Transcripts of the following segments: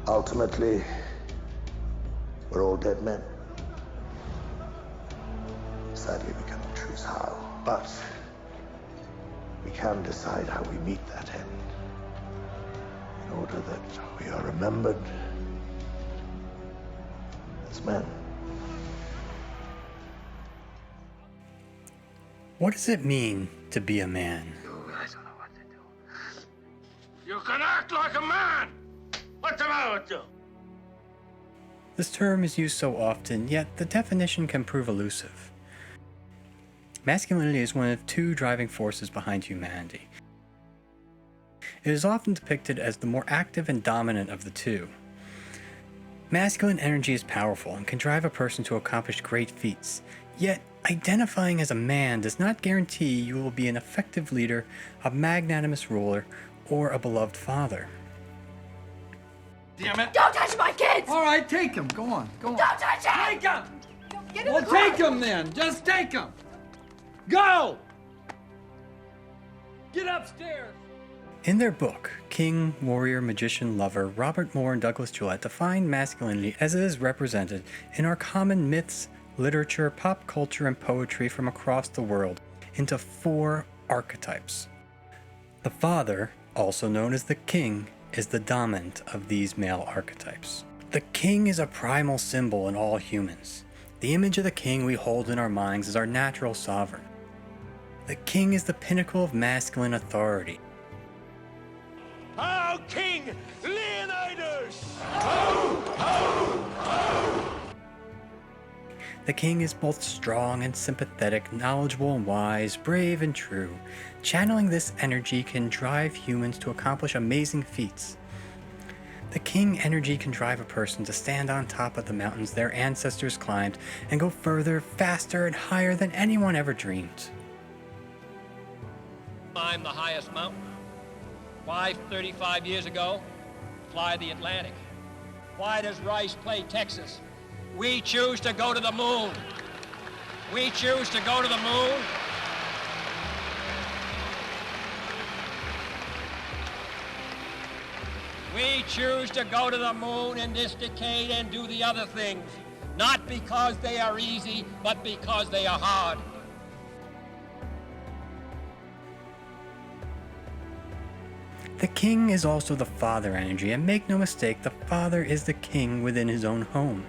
Ultimately, we're all dead men. Sadly, we cannot choose how, but we can decide how we meet that end, in order that we are remembered as men. What does it mean to be a man? I don't know what to do. You can act like a man! What's the matter with you? This term is used so often, yet the definition can prove elusive. Masculinity is one of two driving forces behind humanity. It is often depicted as the more active and dominant of the two. Masculine energy is powerful and can drive a person to accomplish great feats, yet identifying as a man does not guarantee you will be an effective leader, a magnanimous ruler, or a beloved father. Damn it! Don't touch my kids! All right, take him. Go on, go on. Don't touch him! Take him! Get in Well, the car! take him then. Just take him. Go! Get upstairs. In their book, King, Warrior, Magician, Lover, Robert Moore and Douglas Gillette define masculinity as it is represented in our common myths, literature, pop culture, and poetry from across the world into 4 archetypes. The father, also known as the king, is the dominant of these male archetypes. The king is a primal symbol in all humans. The image of the king we hold in our minds is our natural sovereign. The king is the pinnacle of masculine authority. Ho, King Leonidas! Ho, ho, ho! The king is both strong and sympathetic, knowledgeable and wise, brave and true. Channeling this energy can drive humans to accomplish amazing feats. The king energy can drive a person to stand on top of the mountains their ancestors climbed and go further, faster, and higher than anyone ever dreamed. Climb the highest mountain. 35 years ago, fly the Atlantic. Why does Rice play Texas? We choose to go to the moon. We choose to go to the moon. We choose to go to the moon in this decade and do the other things, not because they are easy, but because they are hard. The king is also the father energy, and make no mistake, the father is the king within his own home.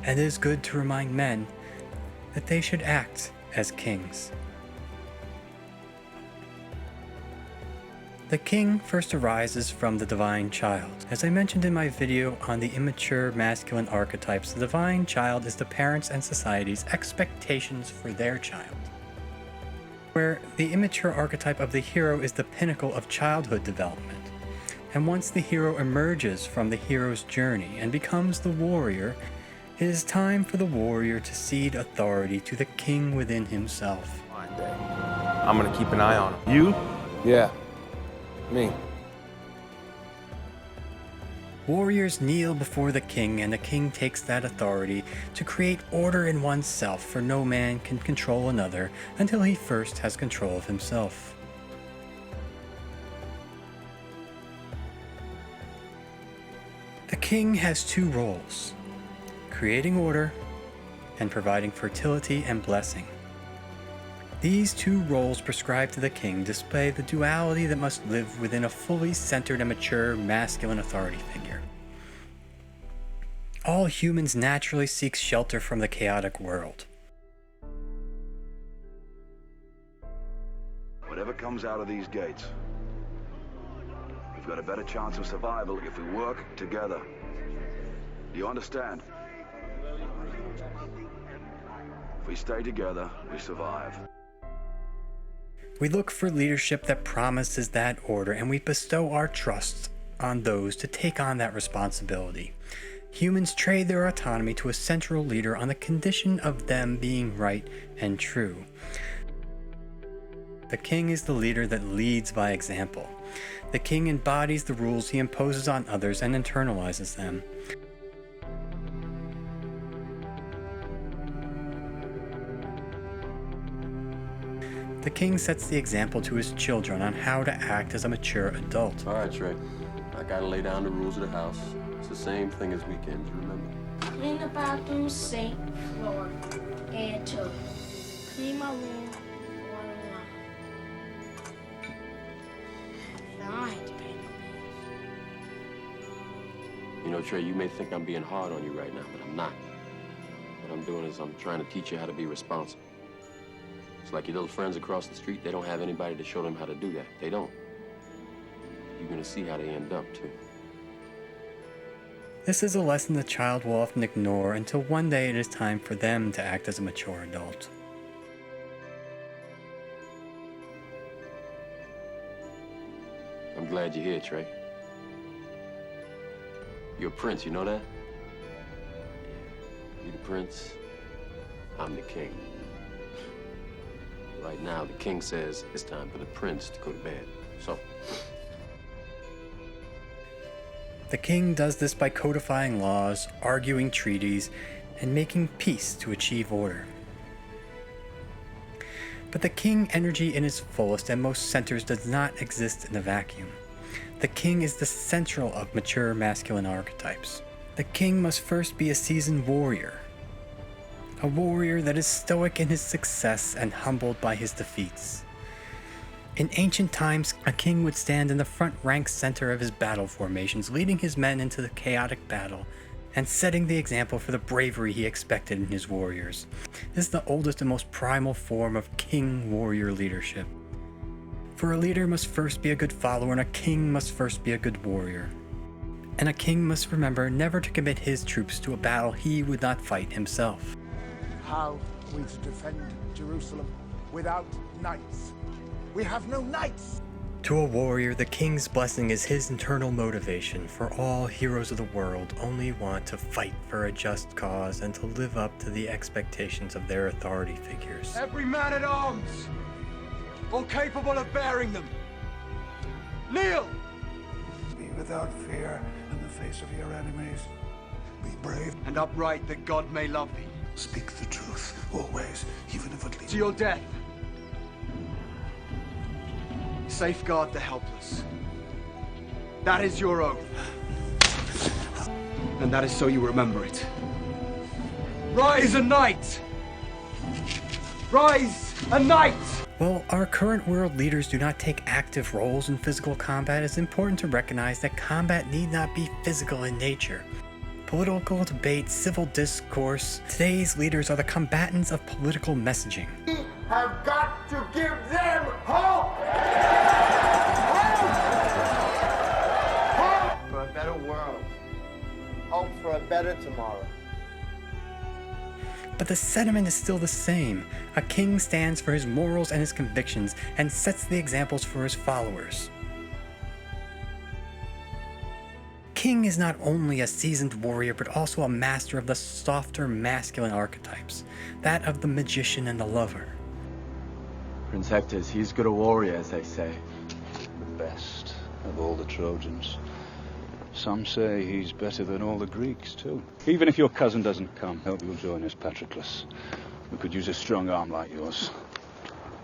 And it is good to remind men that they should act as kings. The king first arises from the divine child. As I mentioned in my video on the immature masculine archetypes, the divine child is the parents' and society's expectations for their child. Where the immature archetype of the hero is the pinnacle of childhood development. And once the hero emerges from the hero's journey and becomes the warrior, it is time for the warrior to cede authority to the king within himself. I'm gonna keep an eye on him. You? Yeah, me. Warriors kneel before the king, and the king takes that authority to create order in oneself, for no man can control another until he first has control of himself. The king has 2 roles: creating order and providing fertility and blessing. These 2 roles prescribed to the king display the duality that must live within a fully centered and mature masculine authority figure. All humans naturally seek shelter from the chaotic world. Whatever comes out of these gates, we've got a better chance of survival if we work together. Do you understand? If we stay together, we survive. We look for leadership that promises that order, and we bestow our trust on those to take on that responsibility. Humans trade their autonomy to a central leader on the condition of them being right and true. The king is the leader that leads by example. The king embodies the rules he imposes on others and internalizes them. The king sets the example to his children on how to act as a mature adult. All right, Trey. I gotta lay down the rules of the house. It's the same thing as weekends, remember? Clean the bathroom, sink, floor, and toilet. Clean my room, water line. Now I have to pay the bills. You know, Trey, you may think I'm being hard on you right now, but I'm not. What I'm doing is I'm trying to teach you how to be responsible. It's like your little friends across the street, they don't have anybody to show them how to do that. They don't. You're gonna see how they end up, too. This is a lesson the child will often ignore until one day it is time for them to act as a mature adult. I'm glad you're here, Trey. You're a prince, you know that? You're the prince, I'm the king. Right now, the king says it's time for the prince to go to bed. So... The king does this by codifying laws, arguing treaties, and making peace to achieve order. But the king energy in its fullest and most centers does not exist in a vacuum. The king is the central of mature masculine archetypes. The king must first be a seasoned warrior. A warrior that is stoic in his success and humbled by his defeats. In ancient times, a king would stand in the front rank center of his battle formations, leading his men into the chaotic battle and setting the example for the bravery he expected in his warriors. This is the oldest and most primal form of king-warrior leadership. For a leader must first be a good follower, and a king must first be a good warrior. And a king must remember never to commit his troops to a battle he would not fight himself. How are we to defend Jerusalem without knights? We have no knights! To a warrior, the king's blessing is his internal motivation, for all heroes of the world only want to fight for a just cause and to live up to the expectations of their authority figures. Every man at arms, all capable of bearing them, kneel! Be without fear in the face of your enemies. Be brave and upright, that God may love thee. Speak the truth, always, even if it leads to your death. Safeguard the helpless. That is your oath. And that is so you remember it. Rise a knight! Rise a knight! While our current world leaders do not take active roles in physical combat, it's important to recognize that combat need not be physical in nature. Political debate, civil discourse, today's leaders are the combatants of political messaging. We have got to give them hope! Hope! For a better world. Hope for a better tomorrow. But the sentiment is still the same. A king stands for his morals and his convictions and sets the examples for his followers. King is not only a seasoned warrior, but also a master of the softer masculine archetypes, that of the magician and the lover. Prince Hector's, he's good a warrior, as they say. The best of all the Trojans. Some say he's better than all the Greeks, too. Even if your cousin doesn't come, hope you'll join us, Patroclus. We could use a strong arm like yours.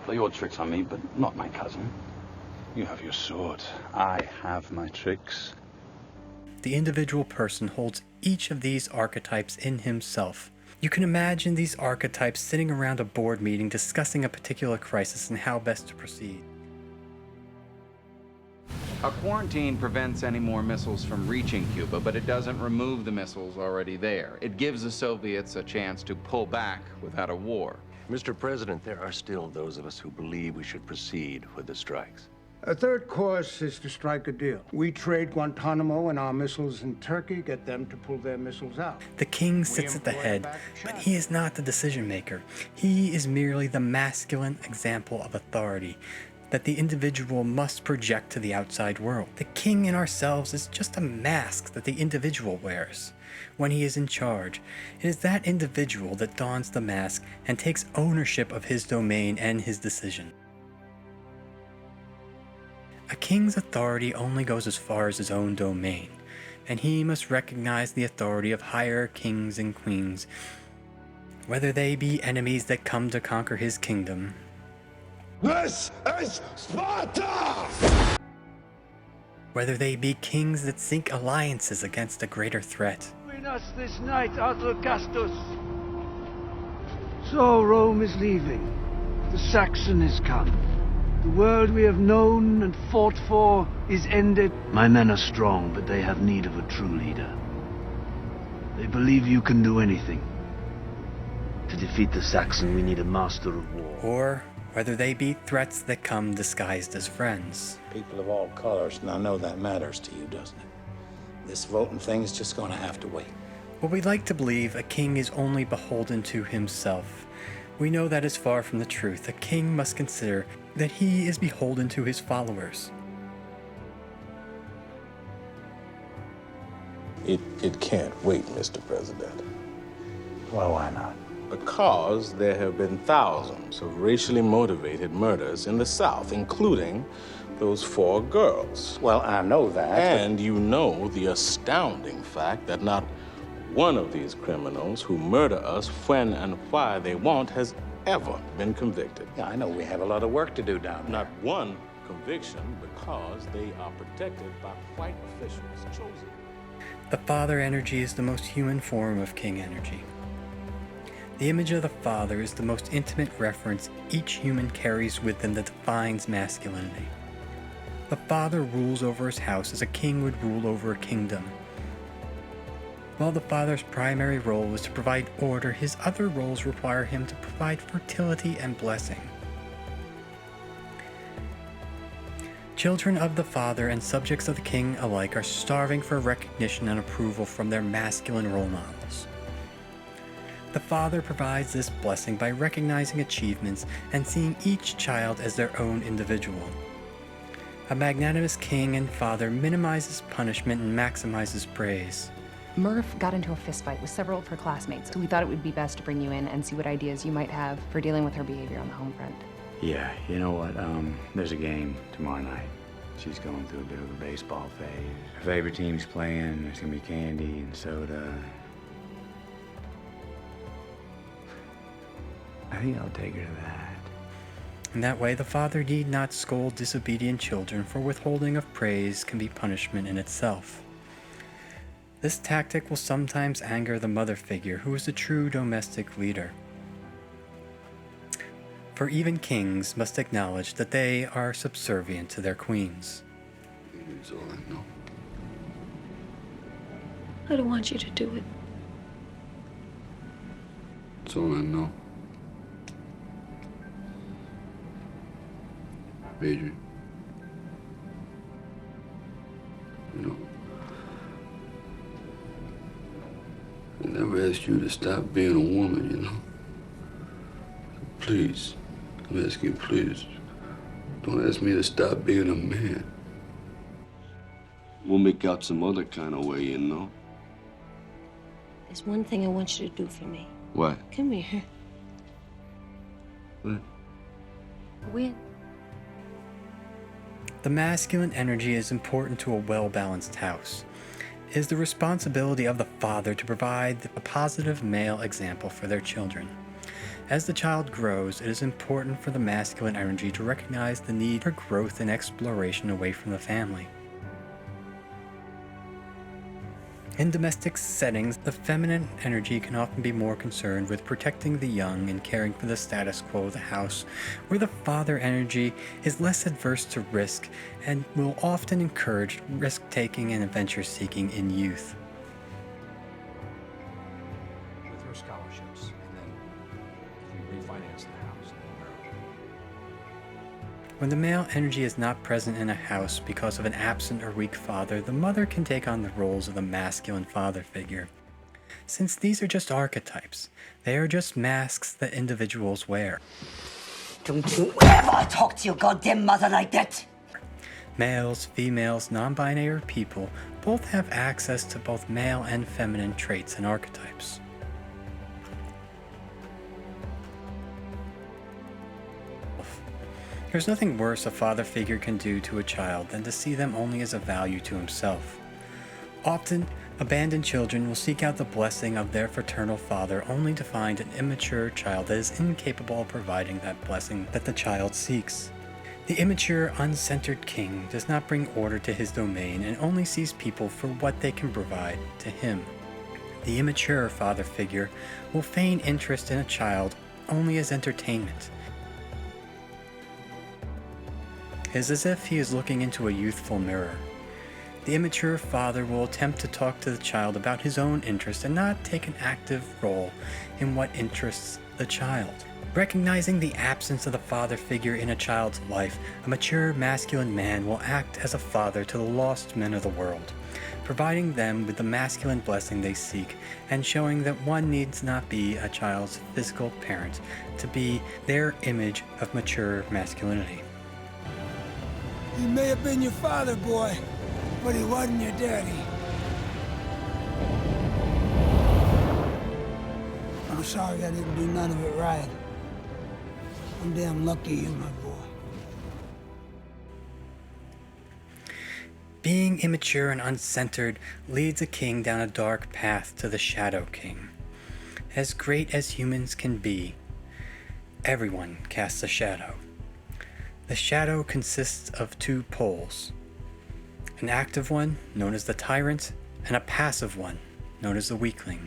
Play your tricks on me, but not my cousin. You have your sword. I have my tricks. The individual person holds each of these archetypes in himself. You can imagine these archetypes sitting around a board meeting discussing a particular crisis and how best to proceed. A quarantine prevents any more missiles from reaching Cuba, but it doesn't remove the missiles already there. It gives the Soviets a chance to pull back without a war. Mr. President, there are still those of us who believe we should proceed with the strikes. A third course is to strike a deal. We trade Guantanamo and our missiles in Turkey, get them to pull their missiles out. The king sits at the head, but he is not the decision maker. He is merely the masculine example of authority that the individual must project to the outside world. The king in ourselves is just a mask that the individual wears. When he is in charge, it is that individual that dons the mask and takes ownership of his domain and his decision. A king's authority only goes as far as his own domain, and he must recognize the authority of higher kings and queens, whether they be enemies that come to conquer his kingdom. This is Sparta! whether they be kings that seek alliances against a greater threat. Join us this night, Arthur Castus. So Rome is leaving. The Saxon is come. The world we have known and fought for is ended. My men are strong, but they have need of a true leader. They believe you can do anything. To defeat the Saxon, we need a master of war. Or whether they be threats that come disguised as friends. People of all colors, and I know that matters to you, doesn't it? This voting thing's just gonna have to wait. But we like to believe a king is only beholden to himself. We know that is far from the truth. A king must consider that he is beholden to his followers. It can't wait, Mr. President. Well, why not? Because there have been thousands of racially motivated murders in the South, including those 4 girls. Well, I know that. And you know the astounding fact that not one of these criminals who murder us when and why they want has ever been convicted. Yeah, I know we have a lot of work to do down there. Not one conviction because they are protected by white officials chosen. The father energy is the most human form of king energy. The image of the father is the most intimate reference each human carries with them that defines masculinity. The father rules over his house as a king would rule over a kingdom. While the father's primary role is to provide order, his other roles require him to provide fertility and blessing. Children of the father and subjects of the king alike are starving for recognition and approval from their masculine role models. The father provides this blessing by recognizing achievements and seeing each child as their own individual. A magnanimous king and father minimizes punishment and maximizes praise. Murph got into a fistfight with several of her classmates, so we thought it would be best to bring you in and see what ideas you might have for dealing with her behavior on the home front. Yeah, you know what? There's a game tomorrow night. She's going through a bit of a baseball phase. Her favorite team's playing. There's gonna be candy and soda. I think I'll take her to that. In that way, the father need not scold disobedient children, for withholding of praise can be punishment in itself. This tactic will sometimes anger the mother figure, who is the true domestic leader. For even kings must acknowledge that they are subservient to their queens. That's all I know. I don't want you to do it. That's all I know. Adrian. You know, I never asked you to stop being a woman, you know? Please, I'm asking you, please, don't ask me to stop being a man. We'll make out some other kind of way, you know? There's one thing I want you to do for me. What? Come here. What? Win. The masculine energy is important to a well-balanced house. It is the responsibility of the father to provide a positive male example for their children. As the child grows, it is important for the masculine energy to recognize the need for growth and exploration away from the family. In domestic settings, the feminine energy can often be more concerned with protecting the young and caring for the status quo of the house, where the father energy is less adverse to risk and will often encourage risk-taking and adventure-seeking in youth. With her scholarships, and then if we refinance the house, When the male energy is not present in a house because of an absent or weak father, the mother can take on the roles of the masculine father figure. Since these are just archetypes, they are just masks that individuals wear. Don't you ever talk to your goddamn mother like that! Males, females, non-binary people both have access to both male and feminine traits and archetypes. There's nothing worse a father figure can do to a child than to see them only as a value to himself. Often, abandoned children will seek out the blessing of their fraternal father only to find an immature child that is incapable of providing that blessing that the child seeks. The immature, uncentered king does not bring order to his domain and only sees people for what they can provide to him. The immature father figure will feign interest in a child only as entertainment. It is as if he is looking into a youthful mirror. The immature father will attempt to talk to the child about his own interests and not take an active role in what interests the child. Recognizing the absence of the father figure in a child's life, a mature masculine man will act as a father to the lost men of the world, providing them with the masculine blessing they seek and showing that one needs not be a child's physical parent to be their image of mature masculinity. He may have been your father, boy, but he wasn't your daddy. I'm sorry I didn't do none of it right. I'm damn lucky you, my boy. Being immature and uncentered leads a king down a dark path to the Shadow King. As great as humans can be, everyone casts a shadow. The shadow consists of two poles, an active one, known as the tyrant, and a passive one, known as the weakling.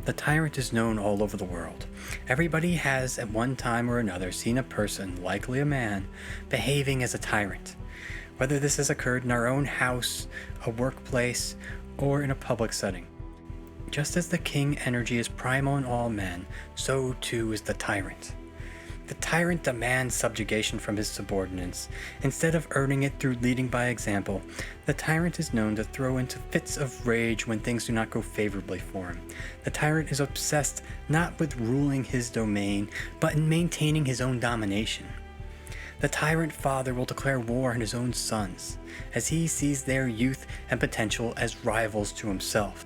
The tyrant is known all over the world. Everybody has at one time or another seen a person, likely a man, behaving as a tyrant. Whether this has occurred in our own house, a workplace, or in a public setting. Just as the king energy is primal in all men, so too is the tyrant. The tyrant demands subjugation from his subordinates. Instead of earning it through leading by example, the tyrant is known to throw into fits of rage when things do not go favorably for him. The tyrant is obsessed not with ruling his domain, but in maintaining his own domination. The tyrant father will declare war on his own sons, as he sees their youth and potential as rivals to himself.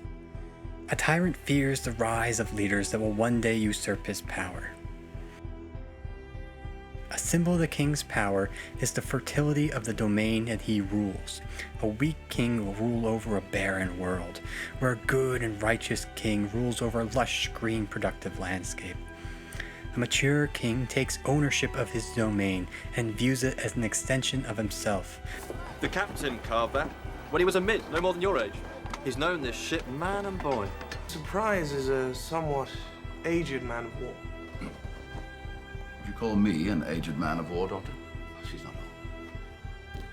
A tyrant fears the rise of leaders that will one day usurp his power. A symbol of the king's power is the fertility of the domain that he rules. A weak king will rule over a barren world, where a good and righteous king rules over a lush, green, productive landscape. A mature king takes ownership of his domain and views it as an extension of himself. The captain carved that when he was a mid, no more than your age. He's known this ship man and boy. Surprise is a somewhat aged man of war. Would you call me an aged man of war, Doctor? She's not old.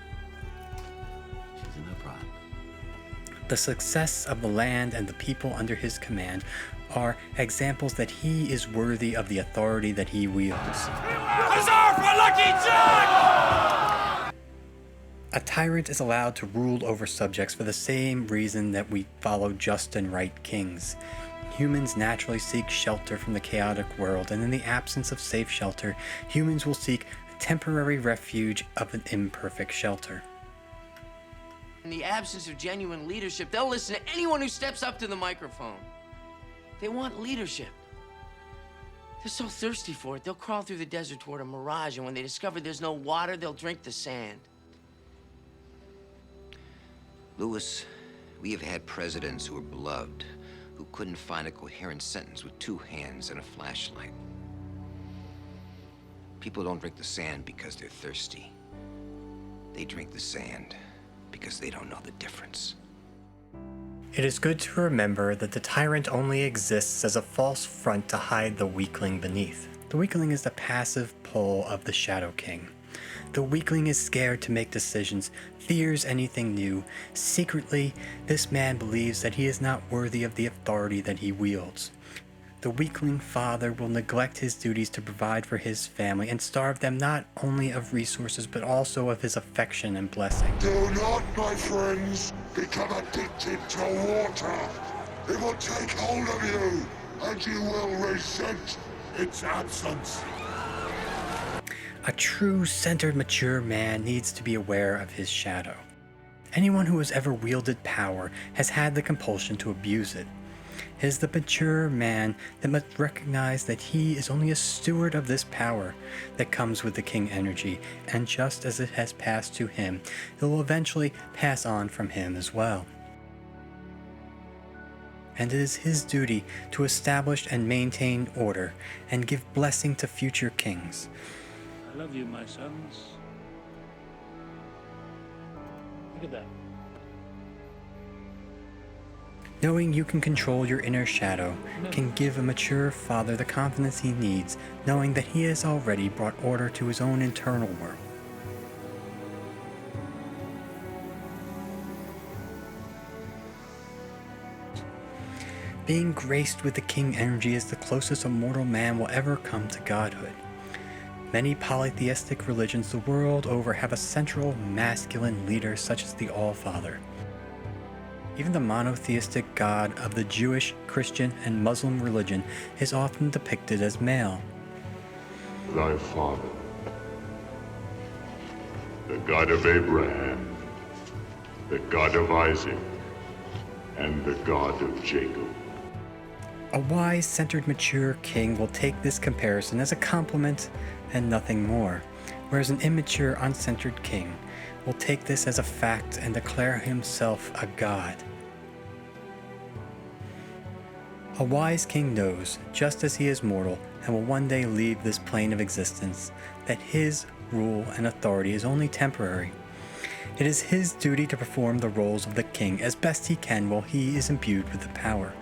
She's in her prime. The success of the land and the people under his command are examples that he is worthy of the authority that he wields. Huzzah for Lucky Jack! A tyrant is allowed to rule over subjects for the same reason that we follow just and right kings. Humans naturally seek shelter from the chaotic world, and in the absence of safe shelter, humans will seek a temporary refuge of an imperfect shelter. In the absence of genuine leadership, they'll listen to anyone who steps up to the microphone. They want leadership. They're so thirsty for it, they'll crawl through the desert toward a mirage, and when they discover there's no water, they'll drink the sand. Lewis, we have had presidents who were beloved, who couldn't find a coherent sentence with two hands and a flashlight. People don't drink the sand because they're thirsty. They drink the sand because they don't know the difference. It is good to remember that the tyrant only exists as a false front to hide the weakling beneath. The weakling is the passive pull of the Shadow King. The weakling is scared to make decisions, fears anything new. Secretly, this man believes that he is not worthy of the authority that he wields. The weakling father will neglect his duties to provide for his family and starve them not only of resources but also of his affection and blessing. Do not, my friends, become addicted to water. It will take hold of you, and you will resent its absence. A true, centered, mature man needs to be aware of his shadow. Anyone who has ever wielded power has had the compulsion to abuse it. It is the mature man that must recognize that he is only a steward of this power that comes with the king energy, and just as it has passed to him, it will eventually pass on from him as well. and it is his duty to establish and maintain order and give blessing to future kings. I love you, my sons. Look at that. Knowing you can control your inner shadow can give a mature father the confidence he needs, knowing that he has already brought order to his own internal world. Being graced with the king energy is the closest a mortal man will ever come to godhood. Many polytheistic religions the world over have a central masculine leader such as the All-Father. Even the monotheistic God of the Jewish, Christian, and Muslim religion is often depicted as male. Thy father, the God of Abraham, the God of Isaac, and the God of Jacob. A wise, centered, mature king will take this comparison as a compliment and nothing more, whereas an immature, uncentered king will take this as a fact and declare himself a god. A wise king knows, just as he is mortal and will one day leave this plane of existence, that his rule and authority is only temporary. It is his duty to perform the roles of the king as best he can while he is imbued with the power.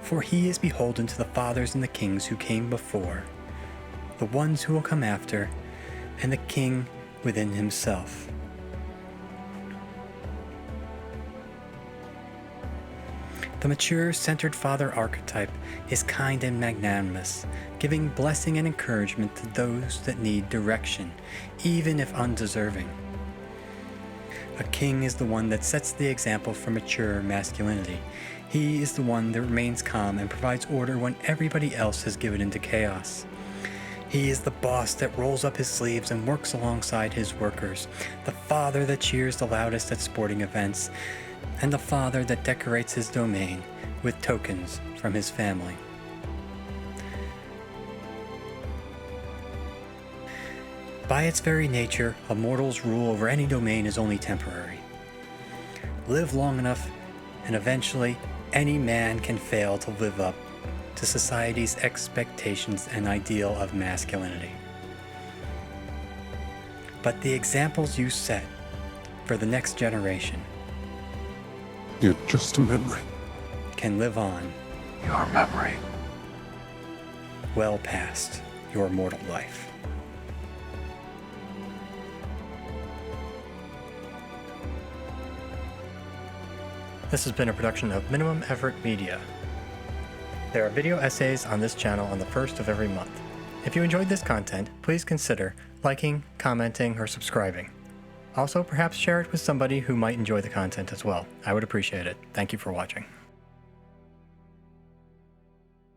For he is beholden to the fathers and the kings who came before, the ones who will come after, and the king within himself. The mature, centered father archetype is kind and magnanimous, giving blessing and encouragement to those that need direction, even if undeserving. A king is the one that sets the example for mature masculinity. He is the one that remains calm and provides order when everybody else has given into chaos. He is the boss that rolls up his sleeves and works alongside his workers, the father that cheers the loudest at sporting events, and the father that decorates his domain with tokens from his family. By its very nature, a mortal's rule over any domain is only temporary. Live long enough, and eventually any man can fail to live up to society's expectations and ideal of masculinity. But the examples you set for the next generation, You're just a memory. can live on Your memory. well past your mortal life. This has been a production of Minimum Effort Media. There are video essays on this channel on the first of every month. If you enjoyed this content, please consider liking, commenting, or subscribing. Also, perhaps share it with somebody who might enjoy the content as well. I would appreciate it. Thank you for watching.